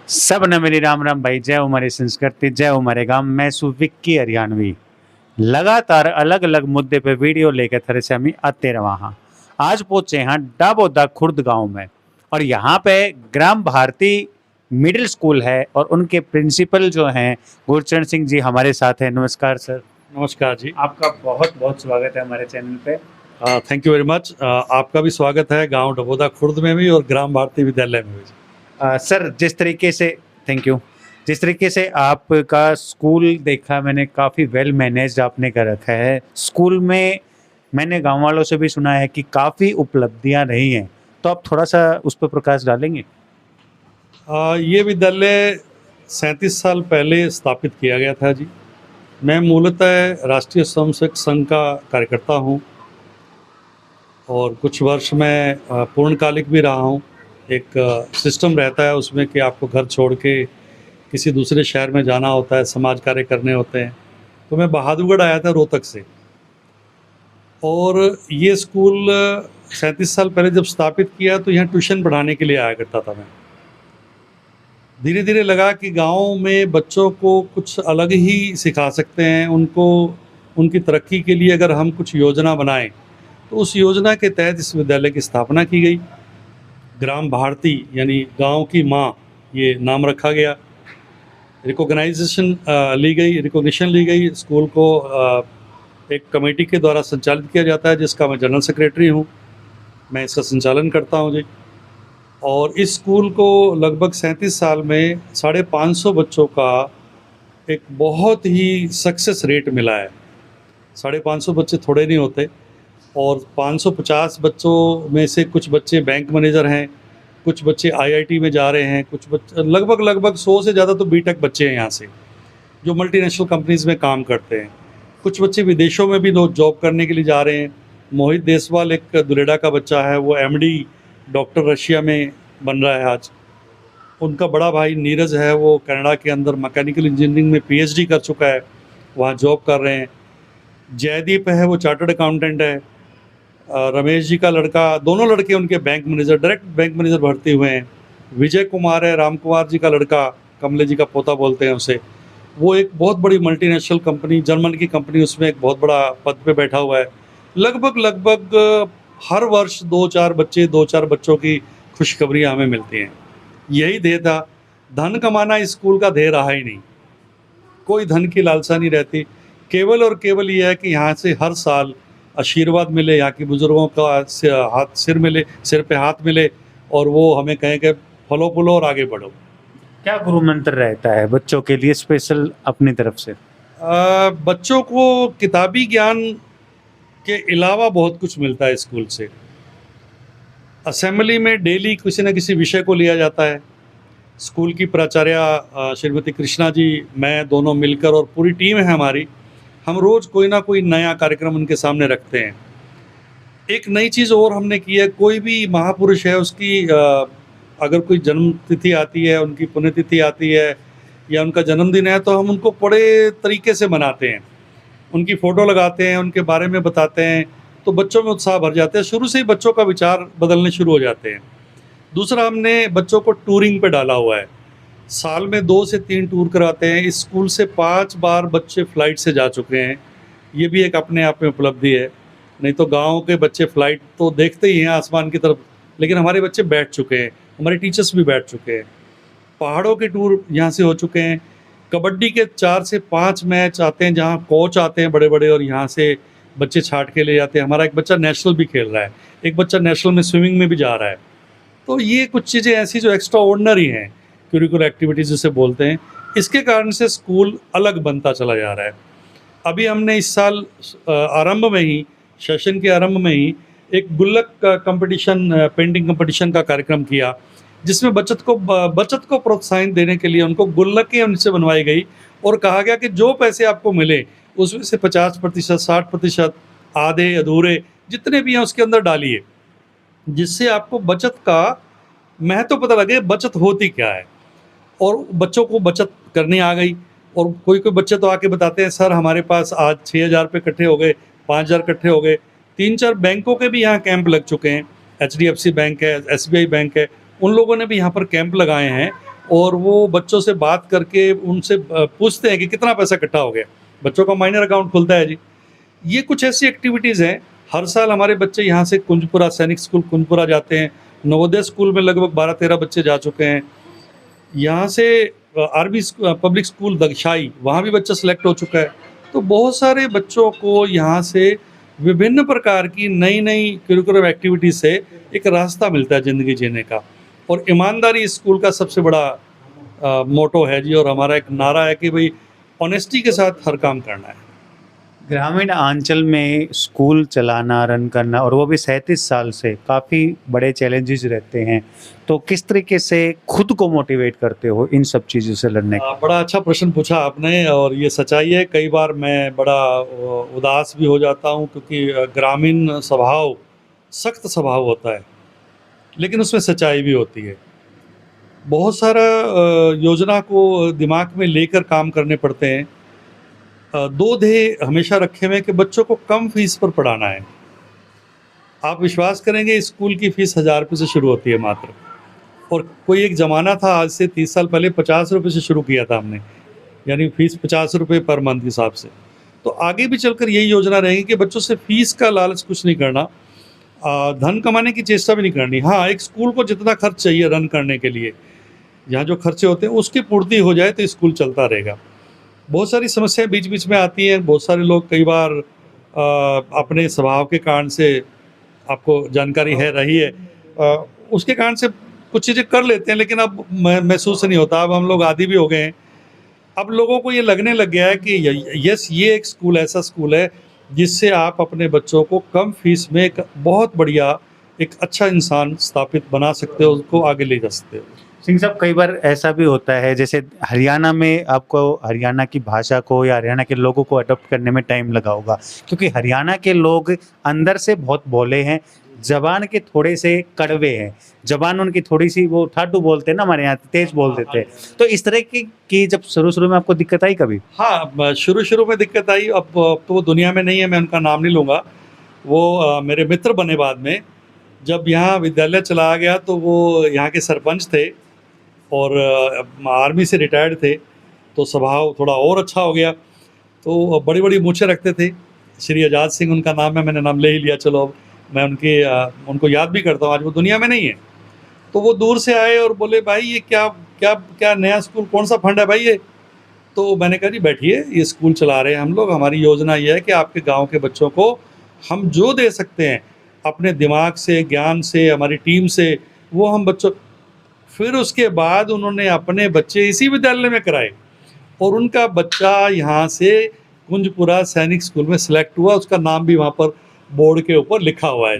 सब ने मेरी राम राम भाई। जय हमारी संस्कृति, जय हमारे गांव। मैं सुविक्की हरियाणवी लगातार अलग अलग मुद्दे पे वीडियो लेकर थरे से हम आते रहा हाँ। आज पहुंचे हैं डाबोदा खुर्द गांव में और यहाँ पे ग्राम भारती मिडिल स्कूल है और उनके प्रिंसिपल जो हैं गुरचरण सिंह जी हमारे साथ हैं। नमस्कार सर। नमस्कार जी। आपका बहुत बहुत स्वागत है हमारे चैनल पे। Thank you very much. आपका भी स्वागत है गांव डबोदा खुर्द में भी और ग्राम भारती विद्यालय में भी। सर जिस तरीके से थैंक यू, जिस तरीके से आपका स्कूल देखा मैंने, काफ़ी वेल मैनेज्ड आपने कर रखा है स्कूल में। मैंने गांव वालों से भी सुना है कि काफ़ी उपलब्धियां रही हैं, तो आप थोड़ा सा उस पर प्रकाश डालेंगे। ये विद्यालय 37 साल पहले स्थापित किया गया था जी। मैं मूलतः राष्ट्रीय स्वयंसेवक संघ का कार्यकर्ता हूँ और कुछ वर्ष मैं पूर्णकालिक भी रहा हूँ। एक सिस्टम रहता है उसमें कि आपको घर छोड़ के किसी दूसरे शहर में जाना होता है, समाज कार्य करने होते हैं। तो मैं बहादुरगढ़ आया था रोहतक से, और ये स्कूल 37 साल पहले जब स्थापित किया तो यहाँ ट्यूशन पढ़ाने के लिए आया करता था मैं। धीरे धीरे लगा कि गांव में बच्चों को कुछ अलग ही सिखा सकते हैं, उनको उनकी तरक्की के लिए अगर हम कुछ योजना बनाएं, तो उस योजना के तहत इस विद्यालय की स्थापना की गई। ग्राम भारती यानी गांव की माँ, ये नाम रखा गया। रिकॉग्निशन ली गई। स्कूल को एक कमेटी के द्वारा संचालित किया जाता है, जिसका मैं जनरल सेक्रेटरी हूँ। मैं इसका संचालन करता हूँ जी। और इस स्कूल को लगभग 37 साल में 550 बच्चों का एक बहुत ही सक्सेस रेट मिला है। 550 बच्चे थोड़े नहीं होते, और 550 बच्चों में से कुछ बच्चे बैंक मैनेजर हैं, कुछ बच्चे आईआईटी में जा रहे हैं, कुछ बच्चे लगभग 100 से ज़्यादा तो बीटेक बच्चे हैं यहाँ से, जो मल्टीनेशनल कंपनीज़ में काम करते हैं। कुछ बच्चे विदेशों में भी लोग जॉब करने के लिए जा रहे हैं। मोहित देसवाल एक दुलेडा का बच्चा है, वो एमडी डॉक्टर रशिया में बन रहा है आज। उनका बड़ा भाई नीरज है, वो कनाडा के अंदर मैकेनिकल इंजीनियरिंग में पीएचडी कर चुका है, वहाँ जॉब कर रहे हैं। जयदीप है, वो चार्टर्ड अकाउंटेंट है। रमेश जी का लड़का, दोनों लड़के उनके bank manager, direct bank manager भर्ती हुए हैं। विजय कुमार है, राम कुमार जी का लड़का, कमले जी का पोता बोलते हैं उसे, वो एक बहुत बड़ी मल्टीनेशनल कंपनी, जर्मन की कंपनी, उसमें एक बहुत बड़ा पद पे बैठा हुआ है। लगभग हर वर्ष 2-4 बच्चों की खुशखबरियाँ हमें मिलती हैं। यही ध्येय था। धन कमाना इस स्कूल का ध्येय रहा ही नहीं, कोई धन की लालसा नहीं रहती। केवल और केवल ये है कि यहाँ से हर साल आशीर्वाद मिले, यहाँ के बुजुर्गों का सिर पे हाथ मिले, और वो हमें कहें कि फलो फूलो और आगे बढ़ो। क्या गुरु मंत्र रहता है बच्चों के लिए स्पेशल अपनी तरफ से? बच्चों को किताबी ज्ञान के अलावा बहुत कुछ मिलता है स्कूल से। असेंबली में डेली किसी न किसी विषय को लिया जाता है। स्कूल की प्राचार्य श्रीमती कृष्णा जी, मैं दोनों मिलकर, और पूरी टीम है हमारी, हम रोज़ कोई ना कोई नया कार्यक्रम उनके सामने रखते हैं। एक नई चीज़ और हमने की है, कोई भी महापुरुष है उसकी अगर कोई जन्म तिथि आती है, उनकी पुण्यतिथि आती है या उनका जन्मदिन है, तो हम उनको बड़े तरीके से मनाते हैं। उनकी फ़ोटो लगाते हैं, उनके बारे में बताते हैं, तो बच्चों में उत्साह भर जाते हैं। शुरू से ही बच्चों का विचार बदलने शुरू हो जाते हैं। दूसरा, हमने बच्चों को टूरिंग पे डाला हुआ है। साल में 2 से 3 टूर कराते हैं। इस स्कूल से 5 बार बच्चे फ़्लाइट से जा चुके हैं। ये भी एक अपने आप में उपलब्धि है। नहीं तो गाँव के बच्चे फ़्लाइट तो देखते ही हैं आसमान की तरफ, लेकिन हमारे बच्चे बैठ चुके हैं, हमारे टीचर्स भी बैठ चुके हैं। पहाड़ों के टूर यहाँ से हो चुके हैं। कबड्डी के 4 से 5 मैच आते हैं, जहाँ कोच आते हैं बड़े बड़े, और यहाँ से बच्चे छाट के ले जाते हैं। हमारा एक बच्चा नेशनल भी खेल रहा है, एक बच्चा नेशनल में स्विमिंग में भी जा रहा है। तो ये कुछ चीज़ें ऐसी जो एक्स्ट्रा ऑर्डिनरी हैं, करिकुलर एक्टिविटीज़ जिसे बोलते हैं, इसके कारण से स्कूल अलग बनता चला जा रहा है। अभी हमने इस साल आरंभ में ही, सेशन के आरंभ में ही, एक गुल्लक का कंपटीशन, पेंटिंग कंपटीशन का कार्यक्रम किया, जिसमें बचत को प्रोत्साहन देने के लिए उनको गुल्लकें उनसे बनवाई गई, और कहा गया कि जो पैसे आपको मिले उसमें से 50%, 60%, आधे अधूरे जितने भी हैं उसके अंदर डालिए, जिससे आपको बचत का महत्व पता लगे, बचत होती क्या है। और बच्चों को बचत करनी आ गई। और कोई बच्चे तो आके बताते हैं, सर हमारे पास आज 6,000 रुपये इकट्ठे हो गए, 5,000 इकट्ठे हो गए। 3-4 बैंकों के भी यहाँ कैंप लग चुके हैं। HDFC बैंक है, SBI बैंक है, उन लोगों ने भी यहाँ पर कैंप लगाए हैं, और वो बच्चों से बात करके उनसे पूछते हैं कि कितना पैसा इकट्ठा हो गया। बच्चों का माइनर अकाउंट खुलता है जी। ये कुछ ऐसी एक्टिविटीज़ हैं। हर साल हमारे बच्चे यहाँ से कुंजपुरा सैनिक स्कूल कुंजपुरा जाते हैं। नवोदय स्कूल में लगभग 12-13 बच्चे जा चुके हैं। यहाँ से आरबी पब्लिक स्कूल दगशाई, वहाँ भी बच्चा सेलेक्ट हो चुका है। तो बहुत सारे बच्चों को यहाँ से विभिन्न प्रकार की नई नई करिकुलर एक्टिविटी से एक रास्ता मिलता है ज़िंदगी जीने का। और ईमानदारी इस स्कूल का सबसे बड़ा मोटो है जी। और हमारा एक नारा है कि भाई ऑनेस्टी के साथ हर काम करना है। ग्रामीण अंचल में स्कूल चलाना, रन करना, और वो भी 37 साल से, काफ़ी बड़े चैलेंजेस रहते हैं। तो किस तरीके से खुद को मोटिवेट करते हो इन सब चीज़ों से लड़ने के? बड़ा अच्छा प्रश्न पूछा आपने और ये सच्चाई है। कई बार मैं बड़ा उदास भी हो जाता हूँ क्योंकि ग्रामीण स्वभाव सख्त स्वभाव होता है, लेकिन उसमें सच्चाई भी होती है। बहुत सारा योजना को दिमाग में लेकर काम करने पड़ते हैं। दो ध्येय हमेशा रखे हुए हैं कि बच्चों को कम फीस पर पढ़ाना है। आप विश्वास करेंगे स्कूल की फ़ीस 1000 रुपये से शुरू होती है मात्र। और कोई एक ज़माना था, आज से 30 साल पहले 50 रुपये से शुरू किया था हमने, यानी फ़ीस 50 रुपये पर मंथ के हिसाब से। तो आगे भी चलकर यही योजना रहेगी कि बच्चों से फ़ीस का लालच कुछ नहीं करना, धन कमाने की चेष्टा भी नहीं करनी। हाँ, एक स्कूल को जितना खर्च चाहिए रन करने के लिए, यहाँ जो खर्चे होते हैं उसकी पूर्ति हो जाए तो स्कूल चलता रहेगा। बहुत सारी समस्याएं बीच बीच में आती हैं। बहुत सारे लोग कई बार अपने स्वभाव के कारण से, आपको जानकारी है रही है, उसके कारण से कुछ चीज़ें कर लेते हैं, लेकिन अब महसूस नहीं होता। अब हम लोग आदी भी हो गए हैं। अब लोगों को ये लगने लग गया है कि यस, ये एक स्कूल ऐसा स्कूल है जिससे आप अपने बच्चों को कम फीस में एक बहुत बढ़िया, एक अच्छा इंसान स्थापित बना सकते हो, उसको आगे ले जा सकते हो। सिंह साहब, कई बार ऐसा भी होता है, जैसे हरियाणा में आपको हरियाणा की भाषा को या हरियाणा के लोगों को अडॉप्ट करने में टाइम लगा होगा, क्योंकि हरियाणा के लोग अंदर से बहुत भोले हैं, जबान के थोड़े से कड़वे हैं, जबान उनकी थोड़ी सी, वो ठाडू बोलते हैं ना, हमारे यहाँ तेज बोल देते हैं। तो इस तरह की जब शुरू में आपको दिक्कत आई कभी? हाँ, शुरू में दिक्कत आई। अब तो वो दुनिया में नहीं है, मैं उनका नाम नहीं लूँगा। वो मेरे मित्र बने बाद में। जब यहाँ विद्यालय चला गया तो वो यहाँ के सरपंच थे और आर्मी से रिटायर्ड थे, तो स्वभाव थोड़ा और अच्छा हो गया। तो बड़ी बड़ी मूछें रखते थे। श्री आज़ाद सिंह उनका नाम है, मैंने नाम ले ही लिया। चलो, अब मैं उनको याद भी करता हूँ, आज वो दुनिया में नहीं है। तो वो दूर से आए और बोले, भाई ये क्या क्या क्या नया स्कूल, कौन सा फंड है भाई ये? तो मैंने कहा, जी बैठिए, ये स्कूल चला रहे हैं हम लोग। हमारी योजना ये है कि आपके गांव के बच्चों को हम जो दे सकते हैं अपने दिमाग से, ज्ञान से, हमारी टीम से, वो हम बच्चों। फिर उसके बाद उन्होंने अपने बच्चे इसी विद्यालय में कराए और उनका बच्चा यहाँ से कुंजपुरा सैनिक स्कूल में सिलेक्ट हुआ। उसका नाम भी वहाँ पर बोर्ड के ऊपर लिखा हुआ है।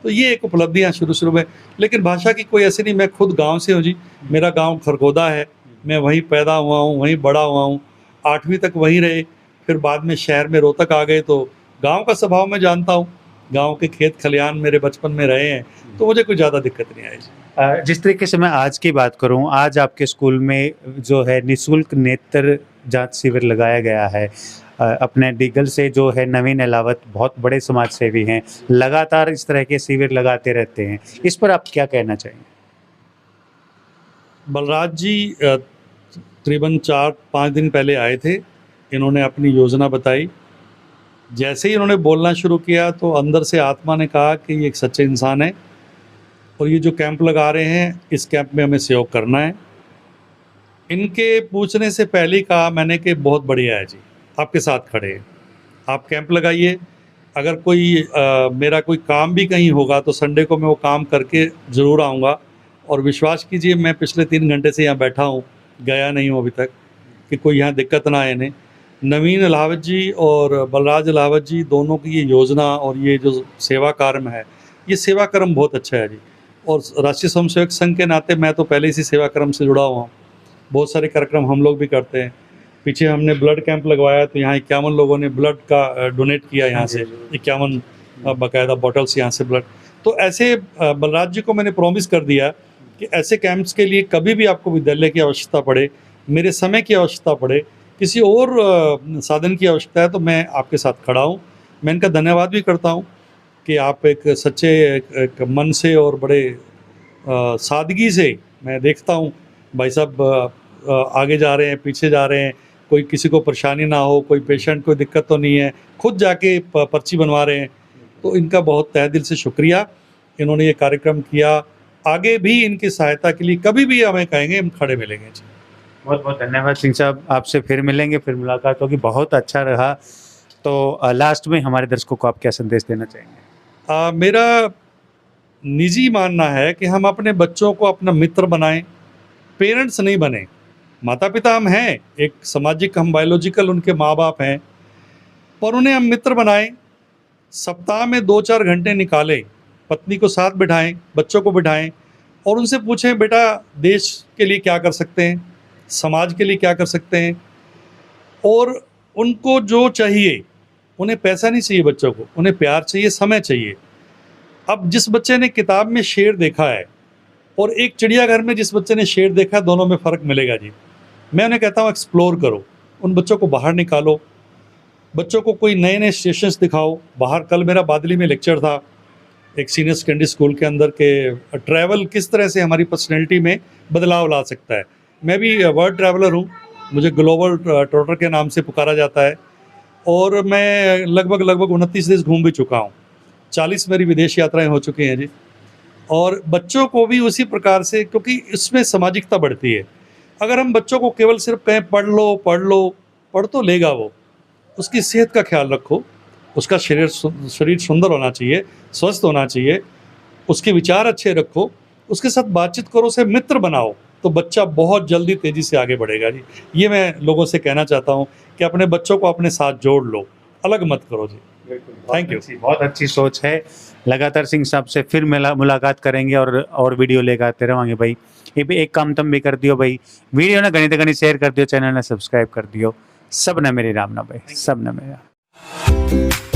तो ये एक उपलब्धियाँ शुरू में। लेकिन भाषा की कोई ऐसी नहीं। मैं खुद गांव से हूँ जी। मेरा गांव खरगोदा है, मैं वहीं पैदा हुआ हूँ, वहीं बड़ा हुआ हूँ, 8वीं तक वहीं रहे। फिर बाद में शहर में रोहतक आ गए, तो गांव का स्वभाव मैं जानता हूँ। गांव के खेत खलियान मेरे बचपन में रहे हैं, तो मुझे कोई ज़्यादा दिक्कत नहीं आई। जिस तरीके से मैं आज की बात करूं, आज आपके स्कूल में जो है निःशुल्क नेत्र जांच शिविर लगाया गया है। अपने डीगल से जो है नवीन अलावत बहुत बड़े समाज सेवी हैं, लगातार इस तरह के शिविर लगाते रहते हैं। इस पर आप क्या कहना चाहेंगे? बलराज जी तकरीबन 4-5 दिन पहले आए थे। इन्होंने अपनी योजना बताई। जैसे ही इन्होंने बोलना शुरू किया तो अंदर से आत्मा ने कहा कि ये एक सच्चे इंसान है और ये जो कैंप लगा रहे हैं, इस कैंप में हमें सहयोग करना है। इनके पूछने से पहले ही कहा मैंने कि बहुत बढ़िया है जी, आपके साथ खड़े हैं, आप कैंप लगाइए। अगर मेरा कोई काम भी कहीं होगा तो संडे को मैं वो काम करके ज़रूर आऊँगा। और विश्वास कीजिए, मैं पिछले 3 घंटे से यहाँ बैठा हूँ, गया नहीं हूँ अभी तक, कि कोई यहाँ दिक्कत ना आए इन्हें। नवीन अलावत जी और बलराज अलावत जी दोनों की ये योजना और ये जो सेवा कर्म है, ये सेवा कर्म बहुत अच्छा है जी। और राष्ट्रीय स्वयंसेवक संघ के नाते मैं तो पहले इसी सेवा कर्म से जुड़ा हुआ हूँ। बहुत सारे कार्यक्रम हम लोग भी करते हैं। पीछे हमने ब्लड कैंप लगवाया, तो यहाँ 51 लोगों ने ब्लड का डोनेट किया, यहाँ से 51 बाकायदा बॉटल्स यहाँ से ब्लड। तो ऐसे बलराज जी को मैंने प्रॉमिस कर दिया कि ऐसे कैंप्स के लिए कभी भी आपको विद्यालय की आवश्यकता पड़े, मेरे समय की आवश्यकता पड़े, किसी और साधन की आवश्यकता है, तो मैं आपके साथ खड़ा हूँ। मैं इनका धन्यवाद भी करता हूँ कि आप एक सच्चे एक मन से और बड़े सादगी से, मैं देखता हूँ भाई साहब आगे जा रहे हैं, पीछे जा रहे हैं, कोई किसी को परेशानी ना हो, कोई पेशेंट कोई दिक्कत तो नहीं है, खुद जाके पर्ची बनवा रहे हैं। तो इनका बहुत तहे दिल से शुक्रिया, इन्होंने ये कार्यक्रम किया। आगे भी इनकी सहायता के लिए कभी भी हमें कहेंगे, हम खड़े मिलेंगे जी। बहुत बहुत धन्यवाद सिंह साहब, आपसे फिर मिलेंगे, फिर मुलाकात होगी, बहुत अच्छा रहा। तो लास्ट में हमारे दर्शकों को आप क्या संदेश देना चाहेंगे? मेरा निजी मानना है कि हम अपने बच्चों को अपना मित्र बनाएं, पेरेंट्स नहीं बने। माता पिता हम हैं, एक सामाजिक हम बायोलॉजिकल उनके माँ बाप हैं, पर उन्हें हम मित्र बनाएं। सप्ताह में 2-4 घंटे निकालें, पत्नी को साथ बिठाएं, बच्चों को बिठाएं और उनसे पूछें, बेटा देश के लिए क्या कर सकते हैं, समाज के लिए क्या कर सकते हैं। और उनको जो चाहिए, उन्हें पैसा नहीं चाहिए, बच्चों को उन्हें प्यार चाहिए, समय चाहिए। अब जिस बच्चे ने किताब में शेर देखा है और एक चिड़ियाघर में जिस बच्चे ने शेर देखा है, दोनों में फ़र्क मिलेगा जी। मैं उन्हें कहता हूँ एक्सप्लोर करो, उन बच्चों को बाहर निकालो, बच्चों को कोई नए नए स्टेशंस दिखाओ बाहर। कल मेरा बादली में लेक्चर था एक सीनियर सेकेंडरी स्कूल के अंदर के ट्रैवल किस तरह से हमारी पर्सनैलिटी में बदलाव ला सकता है। मैं भी वर्ल्ड ट्रैवलर हूँ, मुझे ग्लोबल ट्रोटर के नाम से पुकारा जाता है और मैं लगभग 29 देश घूम भी चुका हूँ। 40 मेरी विदेश यात्राएं हो चुकी हैं जी। और बच्चों को भी उसी प्रकार से, क्योंकि इसमें सामाजिकता बढ़ती है। अगर हम बच्चों को केवल सिर्फ कहें पढ़ तो लेगा वो, उसकी सेहत का ख्याल रखो, उसका शरीर सुंदर होना चाहिए, स्वस्थ होना चाहिए, उसके विचार अच्छे रखो, उसके साथ बातचीत करो, उसे मित्र बनाओ, तो बच्चा बहुत जल्दी तेज़ी से आगे बढ़ेगा जी। ये मैं लोगों से कहना चाहता हूँ कि अपने बच्चों को अपने साथ जोड़ लो, अलग मत करो जी। Thank you. बहुत अच्छी सोच है। लगातार सिंह साहब से फिर मुलाकात करेंगे और वीडियो लेकर आते रहेंगे भाई। ये भी एक काम तुम भी कर दियो भाई, वीडियो ने घनी तो घनी शेयर कर दियो, चैनल ने सब्सक्राइब कर दियो। सब ने मेरी राम ना भाई, सब ने मेरा।